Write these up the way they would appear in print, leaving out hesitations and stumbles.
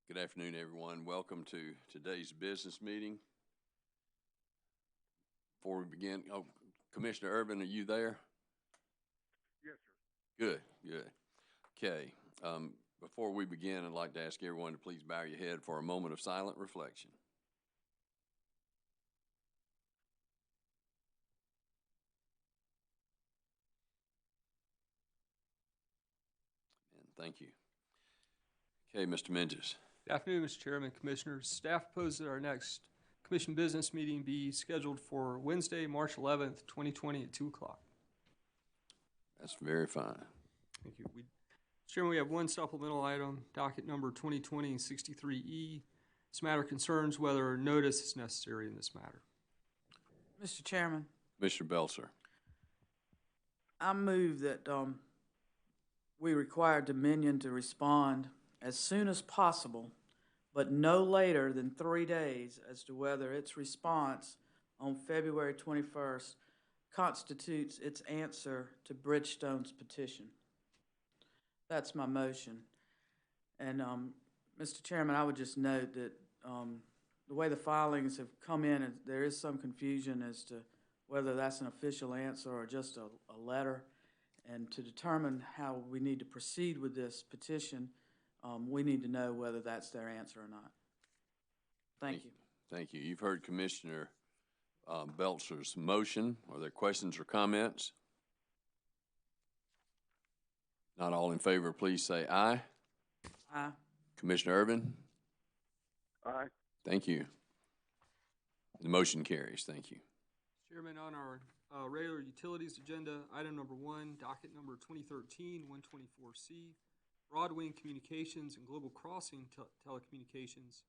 Good afternoon, everyone. Welcome to today's business meeting. Before we begin, Commissioner Urban, are you there? Yes, sir. Good. Okay. Before we begin, I'd like to ask everyone to please bow your head for a moment of silent reflection. And thank you. Okay, Mr. Minges. Good afternoon, Mr. Chairman, Commissioners. Staff proposes that our next Commission business meeting be scheduled for Wednesday, March 11th, 2020 at 2 o'clock. That's very fine. Thank you. Mr. Chairman, we have one supplemental item, docket number 2020-63E. This matter concerns whether notice is necessary in this matter. Mr. Chairman, Mr. Belser. I move that we require Dominion to respond as soon as possible, but no later than 3 days, as to whether its response on February 21st constitutes its answer to Bridgestone's petition. That's my motion. And Mr. Chairman, I would just note that the way the filings have come in, there is some confusion as to whether that's an official answer or just a letter. And to determine how we need to proceed with this petition, we need to know whether that's their answer or not. Thank you. Thank you. You've heard Commissioner Belser's motion. Are there questions or comments? Not all in favor, please say aye. Aye. Commissioner Urban? Aye. Thank you. The motion carries. Thank you. Chairman, on our regular utilities agenda, item number 1, docket number 2013-124C, Broadwing Communications and Global Crossing Telecommunications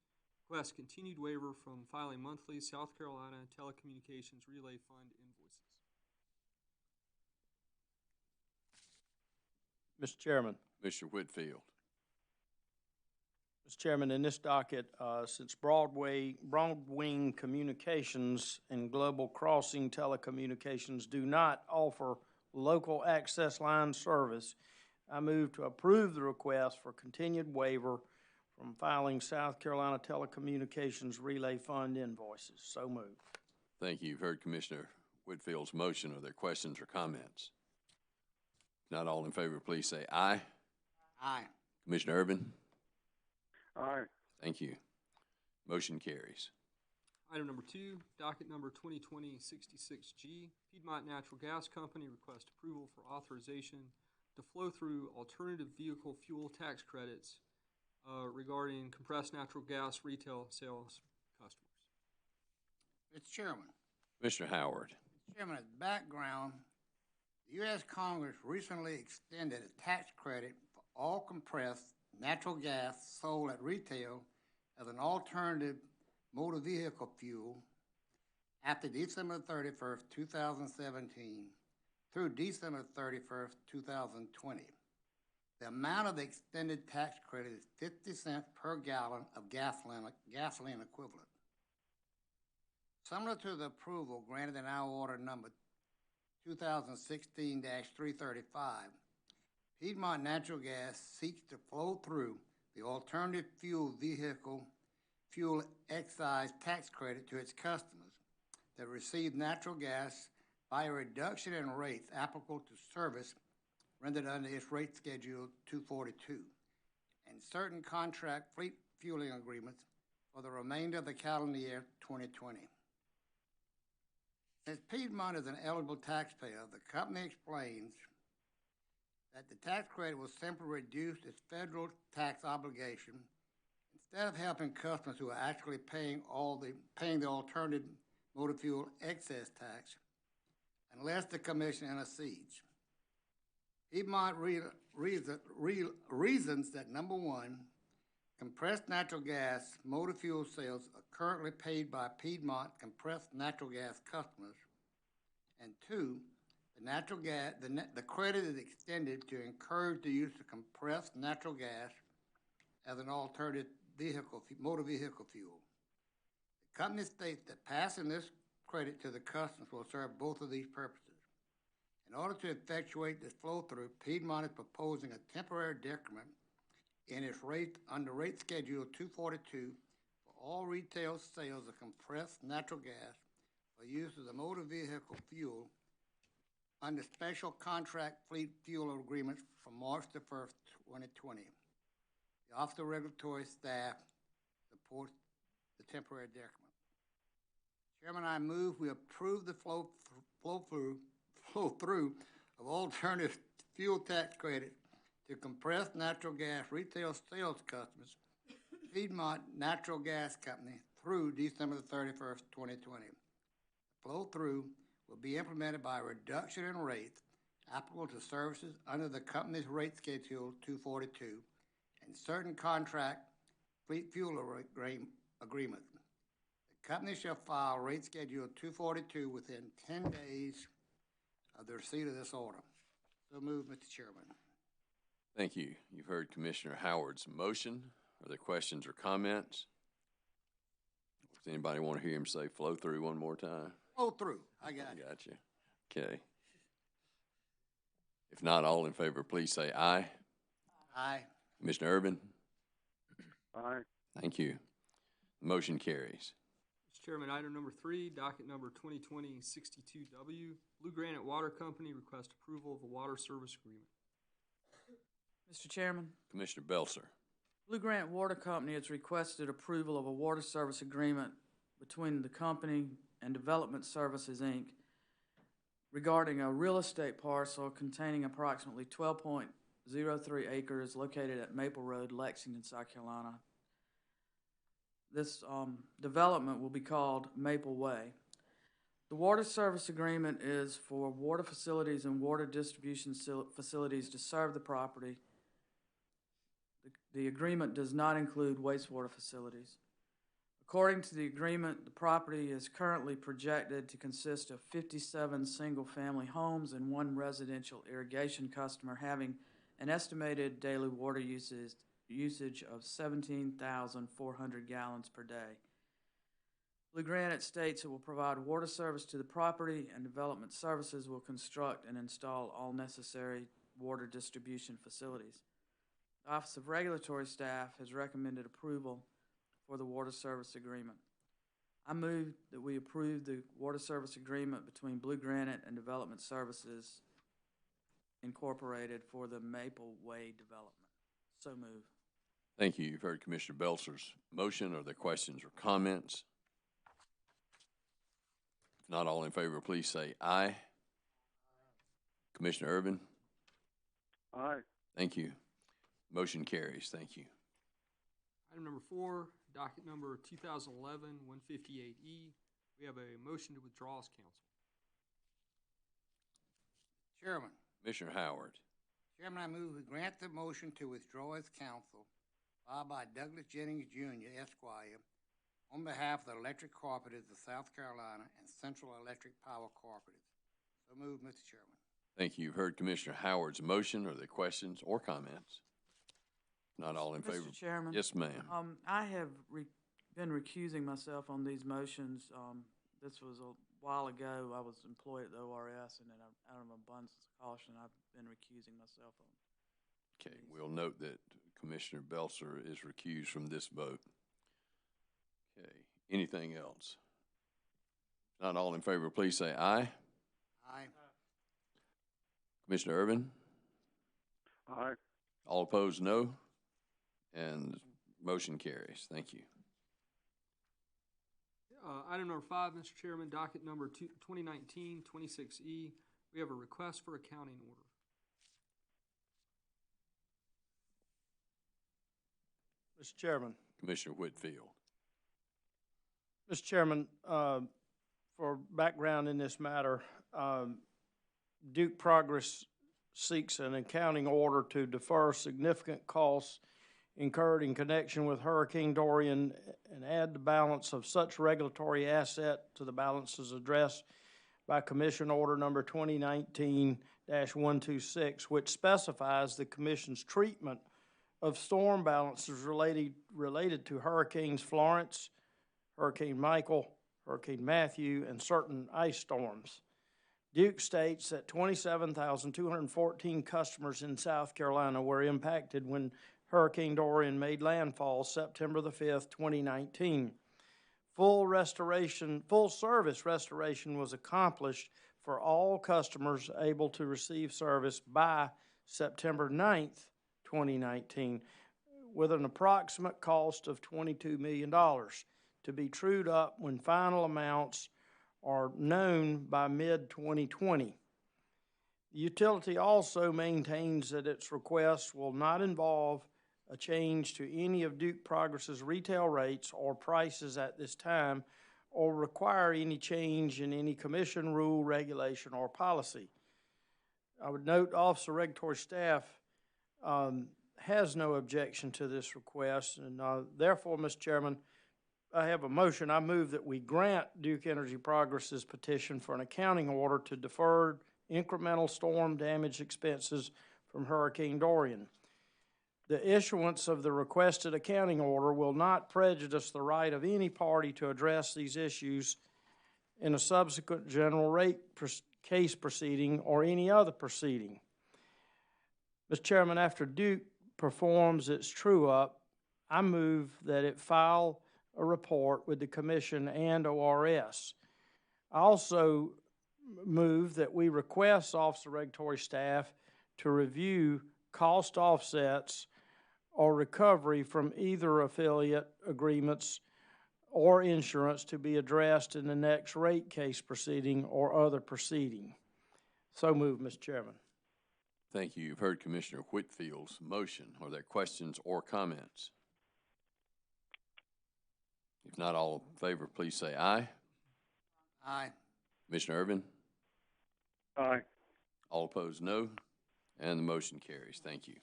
request continued waiver from filing monthly South Carolina Telecommunications Relay Fund invoices. Mr. Chairman. Mr. Whitfield. Mr. Chairman, in this docket, since Broadwing Communications and Global Crossing Telecommunications do not offer local access line service, I move to approve the request for continued waiver from filing South Carolina Telecommunications Relay Fund invoices. So moved. Thank you. You've heard Commissioner Whitfield's motion. Are there questions or comments? Not all in favor, please say aye. Aye. Commissioner Urban? Aye. Thank you. Motion carries. Item number 2, docket number 2020-66G, Piedmont Natural Gas Company request approval for authorization to flow through alternative vehicle fuel tax credits regarding compressed natural gas retail sales customers. Mr. Chairman. Mr. Howard. Mr. Chairman, as background, the U.S. Congress recently extended a tax credit for all compressed natural gas sold at retail as an alternative motor vehicle fuel after December 31st, 2017 through December 31st, 2020. The amount of the extended tax credit is 50 cents per gallon of gasoline equivalent. Similar to the approval granted in our order number 2016-335, Piedmont Natural Gas seeks to flow through the alternative fuel excise tax credit to its customers that receive natural gas by a reduction in rates applicable to service rendered under its rate schedule 242 and certain contract fleet fueling agreements for the remainder of the calendar year 2020. Since Piedmont is an eligible taxpayer, the company explains that the tax credit will simply reduce its federal tax obligation instead of helping customers who are actually paying the alternative motor fuel excess tax unless the commission intercedes. Piedmont reasons that, number 1, compressed natural gas motor fuel sales are currently paid by Piedmont compressed natural gas customers, and 2, the credit is extended to encourage the use of compressed natural gas as an alternative motor vehicle fuel. The company states that passing this credit to the customers will serve both of these purposes. In order to effectuate this flow-through, Piedmont is proposing a temporary decrement in its rate, under rate schedule 242 for all retail sales of compressed natural gas for use as a motor vehicle fuel under special contract fleet fuel agreements from March the 1st, 2020. The Office of Regulatory Staff supports the temporary decrement. Chairman, I move we approve the flow through of alternative fuel tax credit to compressed natural gas retail sales customers, Piedmont Natural Gas Company, through December the 31st, 2020. Flow through will be implemented by a reduction in rates applicable to services under the company's rate schedule 242 and certain contract fleet fuel agreements. The company shall file rate schedule 242 within 10 days of the receipt of this order. So moved, Mr. Chairman. Thank you. You've heard Commissioner Howard's motion. Are there questions or comments? Does anybody want to hear him say flow through one more time? Flow through. I got it. Gotcha. Okay. If not, all in favor, please say aye. Aye. Commissioner Urban? Aye. Thank you. The motion carries. Mr. Chairman, item number 3, docket number 2020-62W, Blue Granite Water Company request approval of a water service agreement. Mr. Chairman, Commissioner Belzer. Blue Granite Water Company has requested approval of a water service agreement between the company and Development Services, Inc. regarding a real estate parcel containing approximately 12.03 acres located at Maple Road, Lexington, South Carolina. This development will be called Maple Way. The water service agreement is for water facilities and water distribution facilities to serve the property. The agreement does not include wastewater facilities. According to the agreement, the property is currently projected to consist of 57 single-family homes and 1 residential irrigation customer having an estimated daily water usage of 17,400 gallons per day. Blue Granite states it will provide water service to the property, and Development Services will construct and install all necessary water distribution facilities. The Office of Regulatory Staff has recommended approval for the water service agreement. I move that we approve the water service agreement between Blue Granite and Development Services Incorporated for the Maple Way development. So move. Thank you. You've heard Commissioner Belzer's motion. Are there questions or comments? If not, all in favor, please say aye. Commissioner Urban? Aye. Thank you. Motion carries. Thank you. Item number 4, docket number 2011-158E. We have a motion to withdraw as counsel. Chairman. Commissioner Howard. Chairman, I move we grant the motion to withdraw as counsel filed by Douglas Jennings, Jr., Esquire, on behalf of the Electric Cooperatives of South Carolina and Central Electric Power Cooperatives. So moved, Mr. Chairman. Thank you. You've heard Commissioner Howard's motion. Are there questions or comments? Not all in favor. Mr. Chairman? Yes, ma'am. I have been recusing myself on these motions. This was a while ago. I was employed at the ORS, and then out of abundance of caution, I've been recusing myself on. Okay, we'll note that Commissioner Belzer is recused from this vote. Okay, anything else? Not all in favor, please say aye. Aye. Commissioner Urban? Aye. All opposed, no. And motion carries. Thank you. Item number 5, Mr. Chairman, docket number 2019-26E. We have a request for accounting order. Mr. Chairman. Commissioner Whitfield. Mr. Chairman, for background in this matter, Duke Progress seeks an accounting order to defer significant costs incurred in connection with Hurricane Dorian and add the balance of such regulatory asset to the balances addressed by Commission Order number 2019-126, which specifies the Commission's treatment of storm balances related to Hurricanes Florence, Hurricane Michael, Hurricane Matthew, and certain ice storms. Duke states that 27,214 customers in South Carolina were impacted when Hurricane Dorian made landfall September the 5th, 2019. Full service restoration was accomplished for all customers able to receive service by September 9th, 2019, with an approximate cost of $22 million to be trued up when final amounts are known by mid-2020. The utility also maintains that its request will not involve a change to any of Duke Progress's retail rates or prices at this time, or require any change in any commission rule, regulation, or policy. I would note Office of Regulatory Staff has no objection to this request, and therefore, Mr. Chairman, I have a motion. I move that we grant Duke Energy Progress's petition for an accounting order to defer incremental storm damage expenses from Hurricane Dorian. The issuance of the requested accounting order will not prejudice the right of any party to address these issues in a subsequent general rate case proceeding or any other proceeding. Mr. Chairman, after Duke performs its true-up, I move that it file a report with the Commission and ORS. I also move that we request Office of Regulatory Staff to review cost offsets or recovery from either affiliate agreements or insurance to be addressed in the next rate case proceeding or other proceeding. So moved, Mr. Chairman. Thank you. You've heard Commissioner Whitfield's motion. Are there questions or comments? If not, all in favor, please say aye. Aye. Commissioner Irvin? Aye. All opposed, no. And the motion carries. Thank you.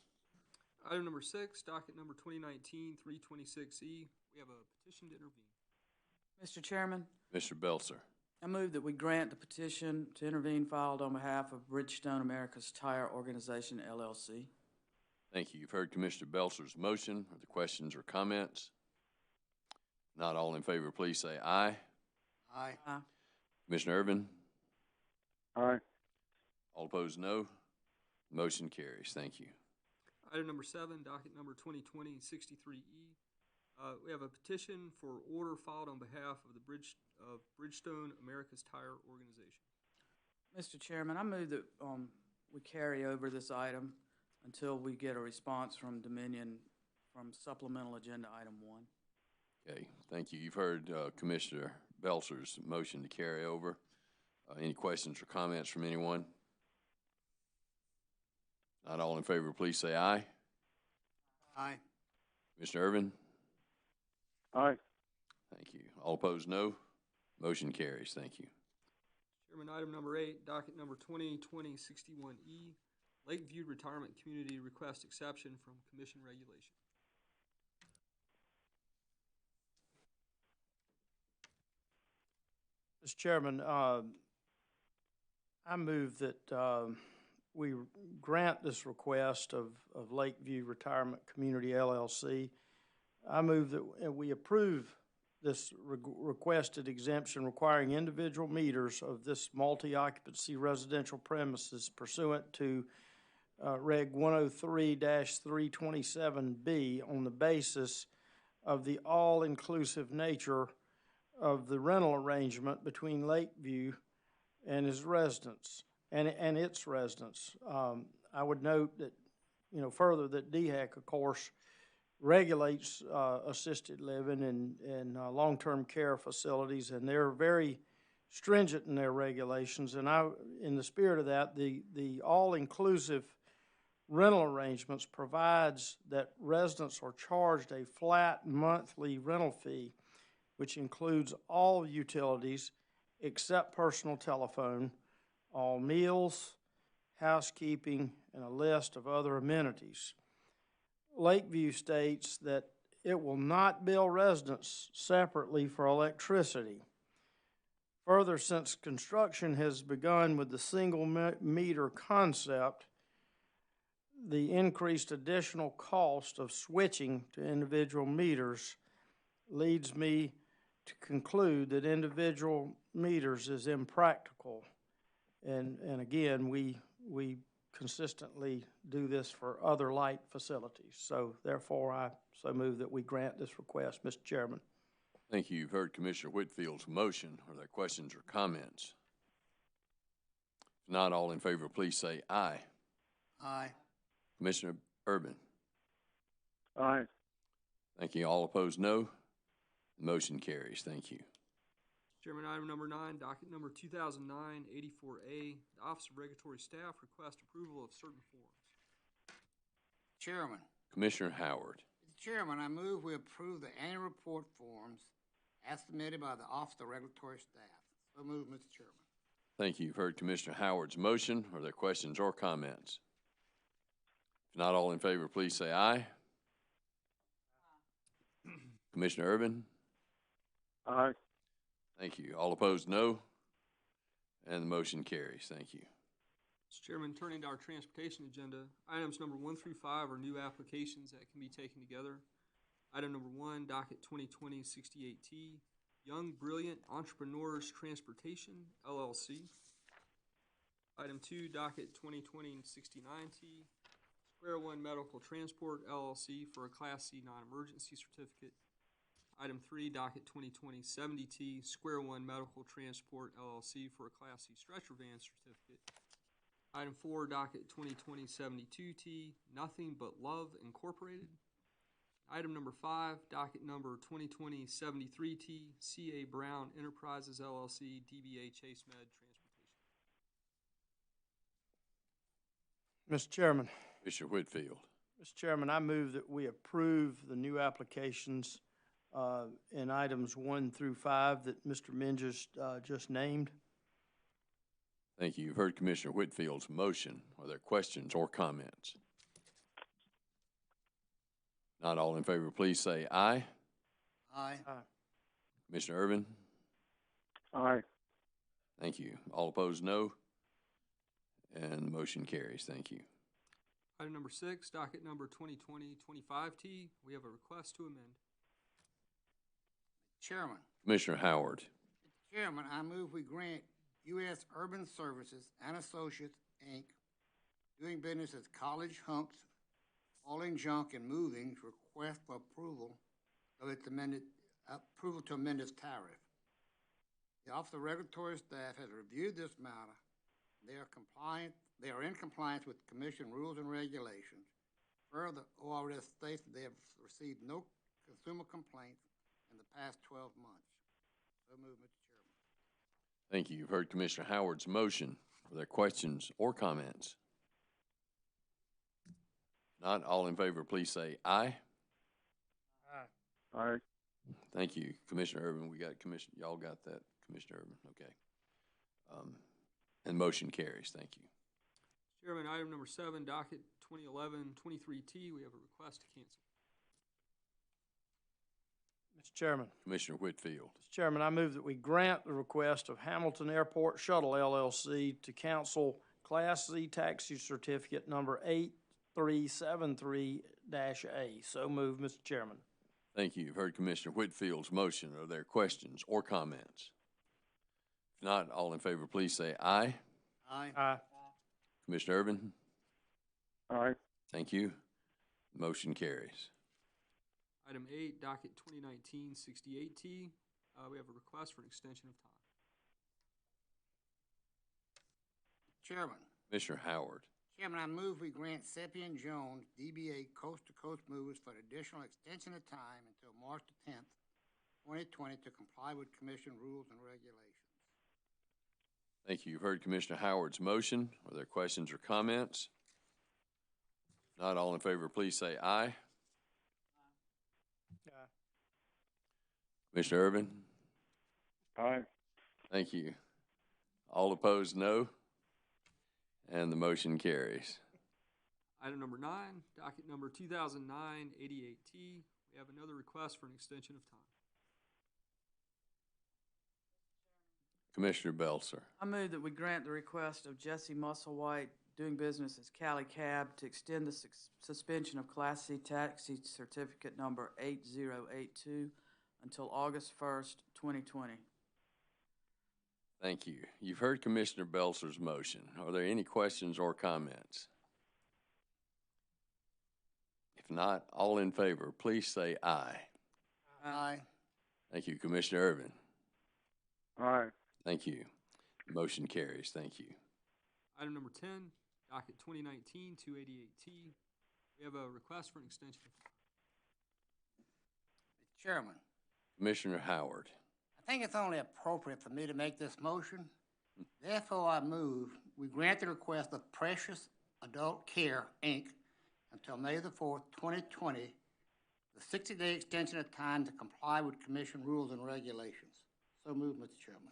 Item number 6, docket number 2019-326E. We have a petition to intervene. Mr. Chairman, Mr. Belser? I move that we grant the petition to intervene filed on behalf of Bridgestone America's Tire Organization, LLC. Thank you. You've heard Commissioner Belser's motion. Are there questions or comments? Not all in favor, please say aye. Aye. Aye. Commissioner Irvin? Aye. All opposed, no. Motion carries. Thank you. Item number 7, docket number 2020-63E. We have a petition for order filed on behalf of the Bridgestone America's Tire Organization. Mr. Chairman, I move that we carry over this item until we get a response from Dominion from supplemental agenda item 1. Okay, thank you. You've heard Commissioner Belser's motion to carry over. Any questions or comments from anyone? Not all in favor, please say aye. Aye. Commissioner Irvin? Aye. Thank you. All opposed, no. Motion carries. Thank you. Chairman, item number 8, docket number 2020-61E. Lakeview Retirement Community request exception from Commission regulation. Mr. Chairman, I move that we grant this request of Lakeview Retirement Community LLC. I move that we approve this requested exemption requiring individual meters of this multi-occupancy residential premises pursuant to Reg 103-327B on the basis of the all-inclusive nature of the rental arrangement between Lakeview and his residents and its residents. I would note that, further that DHEC, of course, regulates assisted living and long-term care facilities, and they're very stringent in their regulations. And in the spirit of that, the all-inclusive rental arrangements provides that residents are charged a flat monthly rental fee, which includes all utilities except personal telephone, all meals, housekeeping, and a list of other amenities. Lakeview states that it will not bill residents separately for electricity. Further, since construction has begun with the single meter concept, the increased additional cost of switching to individual meters leads me to conclude that individual meters is impractical. And again, we consistently do this for other light facilities. So therefore, I so move that we grant this request, Mr. Chairman. Thank you. You've heard Commissioner Whitfield's motion. Are there questions or comments? If not, all in favor, please say aye. Aye. Commissioner Urban? Aye. Thank you. All opposed, no. The motion carries. Thank you. Chairman, item number 9, docket number 2009-84A, the Office of Regulatory Staff request approval of certain forms. Chairman. Commissioner Howard? Mr. Chairman, I move we approve the annual report forms as submitted by the Office of Regulatory Staff. So move, Mr. Chairman. Thank you. You've heard Commissioner Howard's motion. Are there questions or comments? If not, all in favor, please say aye. Commissioner Urban? Aye. Thank you. All opposed, no. And the motion carries. Thank you. Mr. Chairman, turning to our transportation agenda, items number 1 through 5 are new applications that can be taken together. Item number 1, docket 2020-68T, Young Brilliant Entrepreneurs Transportation, LLC. Item 2, docket 2020-69T, Square One Medical Transport, LLC for a Class C non-emergency certificate. Item 3, docket 2020-70T, Square One Medical Transport, LLC for a Class C stretcher van certificate. Item 4, docket 2020-72T, Nothing But Love Incorporated. Item number 5, docket number 2020-73T, C.A. Brown Enterprises, LLC, DBA Chase Med Transportation. Mr. Chairman. Commissioner Whitfield? Mr. Chairman, I move that we approve the new applications in items 1 through 5 that Mr. Mingus just named. Thank you. You've heard Commissioner Whitfield's motion. Are there questions or comments? Not all in favor, please say aye. Aye. Commissioner Urban? Aye. Thank you. All opposed, no. And the motion carries. Thank you. Item number 6, docket number 2020-25T, we have a request to amend. Chairman. Commissioner Howard? Mr. Chairman, I move we grant U.S. Urban Services and Associates, Inc., doing business as College Humps, Hauling Junk and Moving's request for approval of its approval to amend its tariff. The Office of Regulatory Staff has reviewed this matter. They are in compliance with Commission rules and regulations. Further, ORS states that they have received no consumer complaints in the past 12 months. So move, Mr. Chairman. Thank you. You've heard Commissioner Howard's motion. Are there questions or comments? Not all in favor, please say aye. Aye. Thank you, Commissioner Urban. We got y'all got that, Commissioner Urban. Okay. And motion carries. Thank you. Chairman, item number 7, docket 2011-23T, we have a request to cancel. Mr. Chairman. Commissioner Whitfield? Mr. Chairman, I move that we grant the request of Hamilton Airport Shuttle, LLC to cancel Class C taxi certificate number 8373-A. So move, Mr. Chairman. Thank you. You've heard Commissioner Whitfield's motion. Are there questions or comments? If not, all in favor, please say aye. Aye. Aye. Commissioner Urban? Aye. Thank you. Motion carries. Item 8, docket 2019-68T, we have a request for an extension of time. Chairman. Commissioner Howard? Chairman, I move we grant Seppian Jones, DBA Coast to Coast Movers, for an additional extension of time until March the 10th, 2020, to comply with Commission rules and regulations. Thank you. You've heard Commissioner Howard's motion. Are there questions or comments? Not all in favor, please say aye. Aye. Commissioner Urban? Aye. Thank you. All opposed, no. And the motion carries. Item number 9, docket number 2009-88T, we have another request for an extension of time. Commissioner Belzer? I move that we grant the request of Jesse Musselwhite, doing business as Cali Cab, to extend the suspension of Class C taxi certificate number 8082 until August 1st, 2020. Thank you. You've heard Commissioner Belser's motion. Are there any questions or comments? If not, all in favor, please say aye. Aye. Thank you, Commissioner Irvin. Aye. Thank you. Motion carries. Thank you. Item number 10, docket 2019-288T. We have a request for an extension. Mr. Chairman, Commissioner Howard. I think it's only appropriate for me to make this motion. Therefore, I move we grant the request of Precious Adult Care, Inc. until May the 4th, 2020, the 60-day extension of time to comply with Commission rules and regulations. So moved, Mr. Chairman.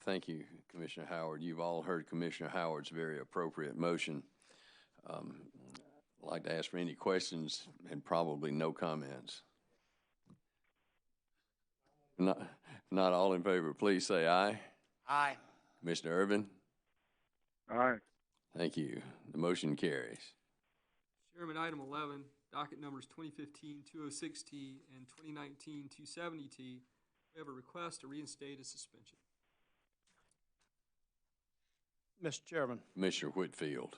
Thank you, Commissioner Howard. You've all heard Commissioner Howard's very appropriate motion. I'd like to ask for any questions and probably no comments. Not all in favor, please say aye. Aye. Commissioner Irvin? Aye. Thank you. The motion carries. Chairman, item 11, docket numbers 2015-206T and 2019-270T. We have a request to reinstate a suspension. Mr. Chairman. Commissioner Whitfield.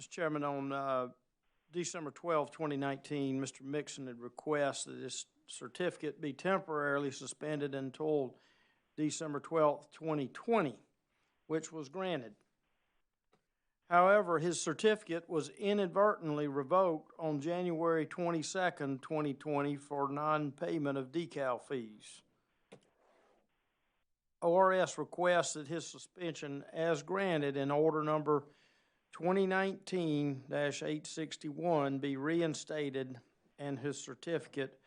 Mr. Chairman, on December 12, 2019, Mr. Mixon had requested that this certificate be temporarily suspended until December 12, 2020, which was granted. However, his certificate was inadvertently revoked on January 22nd, 2020 for non-payment of decal fees. ORS requests that his suspension, as granted in order number 2019-861, be reinstated and his certificate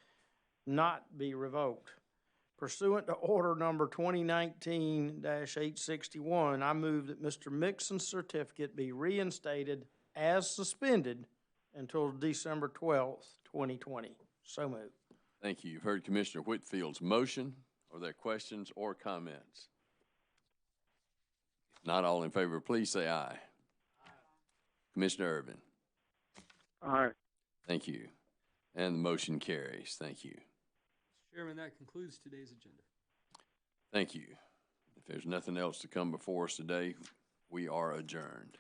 not be revoked. Pursuant to order number 2019-861, I move that Mr. Mixon's certificate be reinstated as suspended until December 12th, 2020. So moved. Thank you. You've heard Commissioner Whitfield's motion. Are there questions or comments? If not all in favor, please say aye. Commissioner Irvin? Aye. Thank you. And the motion carries. Thank you. Mr. Chairman, that concludes today's agenda. Thank you. If there's nothing else to come before us today, we are adjourned.